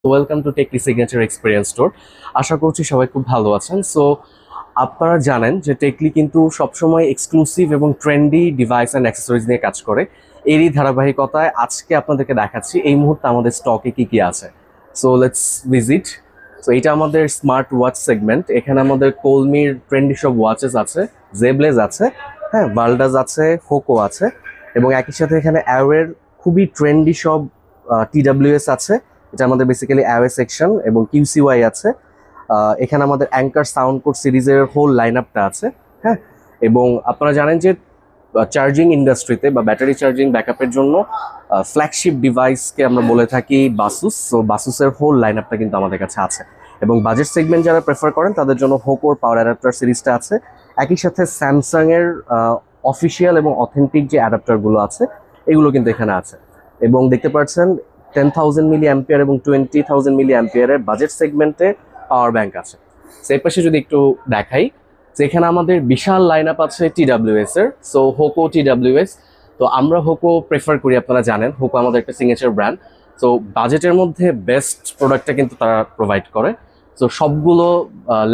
Welcome to Techly signature experience store. আশা করছি সবাই খুব ভালো আছেন। সো আপনারা জানেন যে টেকলি কিন্তু সবসময় এক্সক্লুসিভ এবং ট্রেন্ডি ডিভাইস অ্যান্ড অ্যাক্সেসরিজ নিয়ে কাজ করে। এরই ধারাবাহিকতায় আজকে আপনাদেরকে দেখাচ্ছি এই মুহূর্তে আমাদের স্টকে কি কি আছে। So let's visit. সো এটা আমাদের স্মার্ট ওয়াচ সেগমেন্ট। এখানে আমাদের কোলমির ট্রেন্ডি সব ওয়াচেস আছে, জেব্লেজ আছে, হ্যাঁ, ভালডাস আছে, হোকো আছে, এবং একই সাথে এখানে অ্যাওয়ের খুবই ট্রেন্ডি সব টিডাব্লিউএস আছে। এটা আমাদের বেসিক্যালি অ্যাওয়ে সেকশন, এবং কিউসিওয়াই আছে। এখানে আমাদের অ্যাঙ্কার সাউন্ড কোড সিরিজের হোল লাইন আপটা আছে, হ্যাঁ। এবং আপনারা জানেন যে চার্জিং ইন্ডাস্ট্রিতে বা ব্যাটারি চার্জিং ব্যাকআপের জন্য ফ্ল্যাগশিপ ডিভাইসকে আমরা বলে থাকি বাসুস। সো বাসুসের হোল লাইন আপটা কিন্তু আমাদের কাছে আছে। এবং বাজেট সেগমেন্ট যারা প্রেফার করেন তাদের জন্য হোকোর পাওয়ার অ্যাডাপ্টার সিরিজটা আছে। একই সাথে স্যামসাংয়ের অফিসিয়াল এবং অথেন্টিক যে অ্যাডাপ্টারগুলো আছে এগুলো কিন্তু এখানে আছে। এবং দেখতে পাচ্ছেন 10,000 মিলি অ্যাম্পিয়ার এবং 20,000 মিলি অ্যাম্পিয়ারের বাজেট সেগমেন্টে পাওয়ার ব্যাংক আছে। সেই পাশে যদি একটু দেখাই, যেখানে আমাদের বিশাল লাইন আপ আছে টিডাব্লিউএস এর। সো হোকো টিডাব্লিউএস, তো আমরা হোকো প্রেফার করি, আপনারা জানেন হোকো আমাদের একটা সিগনেচার ব্র্যান্ড। সো বাজেটের মধ্যে বেস্ট প্রোডাক্টটা কিন্তু তারা প্রোভাইড করে। সো সবগুলো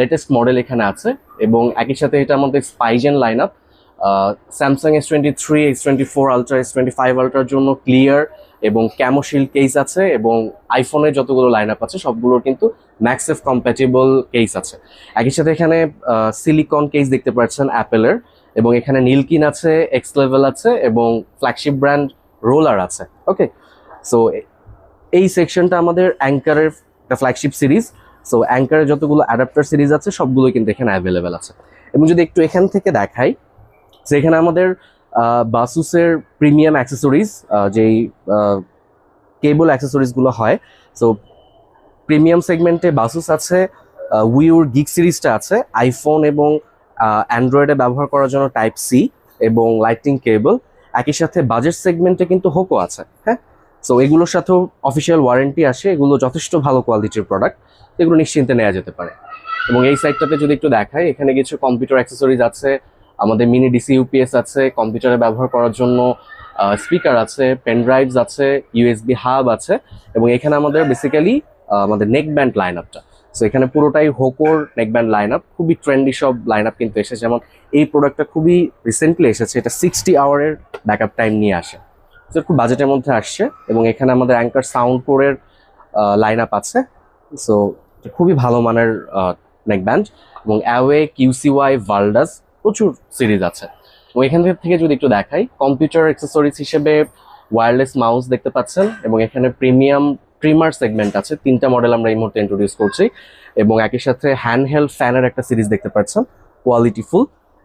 লেটেস্ট মডেল এখানে আছে, এবং একই সাথে এটা আমাদের Spigen line up. Samsung S23, S24 ultra, S25 আলট্রার জন্য ক্লিয়ার এবং ক্যামোশিল কেস আছে, এবং আইফোনের যতগুলো লাইন আপ আছে সবগুলোর কিন্তু ম্যাক্সেফ কম্প্যাটেবল কেস আছে। একই সাথে এখানে সিলিকন কেস দেখতে পাচ্ছেন অ্যাপেলের, এবং এখানে নীলকিন আছে, এক্স লেভেল আছে, এবং ফ্ল্যাগশিপ ব্র্যান্ড রোলার আছে। ওকে, সো এই সেকশনটা আমাদের অ্যাঙ্কারের একটা ফ্ল্যাগশিপ সিরিজ। সো অ্যাঙ্কারের যতগুলো অ্যাডাপ্টার সিরিজ আছে সবগুলো কিন্তু এখানে অ্যাভেলেবেল আছে। এবং যদি একটু এখান থেকে দেখাই, সেখানে আমাদের বাসুসের প্রিমিয়াম অ্যাক্সেসরিজ, যেই কেবল অ্যাক্সেসরিজগুলো হয়। সো প্রিমিয়াম সেগমেন্টে বাসুস আছে, উইউর গিগ সিরিজটা আছে, আইফোন এবং অ্যান্ড্রয়েডে ব্যবহার করার জন্য টাইপ সি এবং লাইটিং কেবল। একই সাথে বাজেট সেগমেন্টে কিন্তু হোকো আছে, হ্যাঁ। সো এগুলোর সাথেও অফিসিয়াল ওয়ারেন্টি আসে। এগুলো যথেষ্ট ভালো কোয়ালিটির প্রোডাক্ট, এগুলো নিশ্চিন্তে নেওয়া যেতে পারে। এবং এই সাইডটাতে যদি একটু দেখাই, এখানে কিছু কম্পিউটার অ্যাক্সেসরিজ আছে, আমাদের মিনি ডিসি ইউপিএস আছে, কম্পিউটারে ব্যবহার করার জন্য স্পিকার আছে, পেন ড্রাইভস আছে, ইউএসবি হাব আছে, এবং এখানে আমাদের বেসিক্যালি আমাদের নেক ব্যান্ড লাইন আপটা। সো এখানে পুরোটাই হোকোর নেক ব্যান্ড লাইন আপ। খুবই ট্রেন্ডি সব লাইন আপ কিন্তু এসেছে। যেমন এই প্রোডাক্টটা খুবই রিসেন্টলি এসেছে, এটা 60 আওয়ারের ব্যাকআপ টাইম নিয়ে আসে। তো খুব বাজেটের মধ্যে আসছে। এবং এখানে আমাদের অ্যাঙ্কার সাউন্ড কোরের লাইন আপ আছে। সো খুবই ভালো মানের নেক ব্যান্ড, এবং অ্যাওয়ে, কিউসিওয়াই, ভালডাস প্রচুর সিরিজ আছে। এবং এখান থেকে যদি একটু দেখাই, কম্পিউটার অ্যাক্সেসরিজ হিসেবে ওয়্যারলেস মাউস দেখতে পাচ্ছেন, এবং এখানে প্রিমিয়াম ট্রিমার সেগমেন্ট আছে। 3টা মডেল আমরা এই মুহূর্তে ইন্ট্রোডিউস করছি। এবং একই সাথে হ্যান্ডহেল্ড ফ্যানের একটা সিরিজ দেখতে পাচ্ছেন, কোয়ালিটিফুল।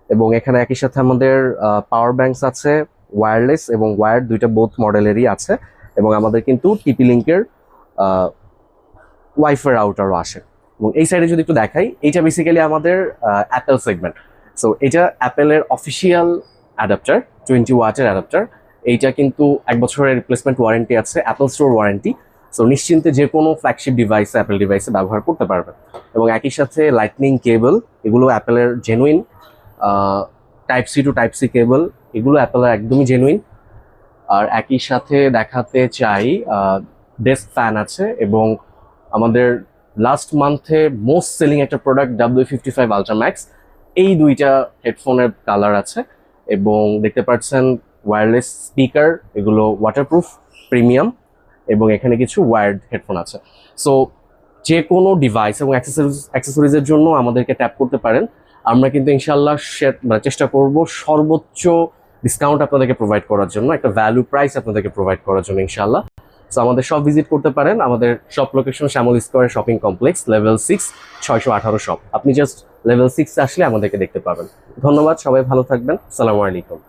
এবং এখানে একই সাথে আমাদের পাওয়ার ব্যাংকস আছে, ওয়্যারলেস এবং ওয়্যার্ড, দুইটা বোথ মডেলেরই আছে। এবং আমাদের কিন্তু টিপি লিঙ্কের ওয়াইফাই রাউটারও আসে। এবং এই সাইডে যদি একটু দেখাই, এইটা বেসিক্যালি আমাদের অ্যাপেল সেগমেন্ট। সো এটা অ্যাপেলের অফিসিয়াল অ্যাডাপ্টার, 20 ওয়াটের অ্যাডাপ্টার। এইটা কিন্তু 1 বছরের রিপ্লেসমেন্ট ওয়ারেন্টি আছে, অ্যাপল স্টোর ওয়ারেন্টি। সো নিশ্চিন্তে যে কোনো ফ্ল্যাগশিপ ডিভাইসে, অ্যাপেল ডিভাইসে ব্যবহার করতে পারবেন। এবং একই সাথে লাইটনিং কেবল, এগুলো অ্যাপেলের genuine. Type C to type C cable, এগুলো অ্যাপেলের একদমই জেনুইন। আর একই সাথে দেখাতে চাই ডেস্ক ফ্যান আছে, এবং আমাদের লাস্ট মান্থে মোস্ট সেলিং একটা প্রোডাক্ট W55 আলট্রা ম্যাক্স। এই দুইটা হেডফোনের কালার আছে, এবং দেখতে পাচ্ছেন ওয়্যারলেস স্পিকার, এগুলো ওয়াটারপ্রুফ, প্রিমিয়াম, এবং এখানে কিছু ওয়্যার্ড হেডফোন আছে। সো যে কোনো ডিভাইস এবং অ্যাক্সেসরিজের জন্য আমাদেরকে ট্যাপ করতে পারেন। আমরা কিন্তু ইনশাল্লাহ চেষ্টা করব সর্বোচ্চ ডিসকাউন্ট আপনাদেরকে প্রোভাইড করার জন্য, একটা ভ্যালু প্রাইস আপনাদেরকে প্রোভাইড করার জন্য ইনশাল্লাহ। সো আমাদের শপ ভিজিট করতে পারেন। আমাদের shop location Shyamal square shopping complex, level 6, 618 shop. আপনি জাস্ট লেভেল 6 আসলে আমাদেরকে দেখতে পাবেন। ধন্যবাদ, সবাই ভালো থাকবেন। আসসালামু আলাইকুম।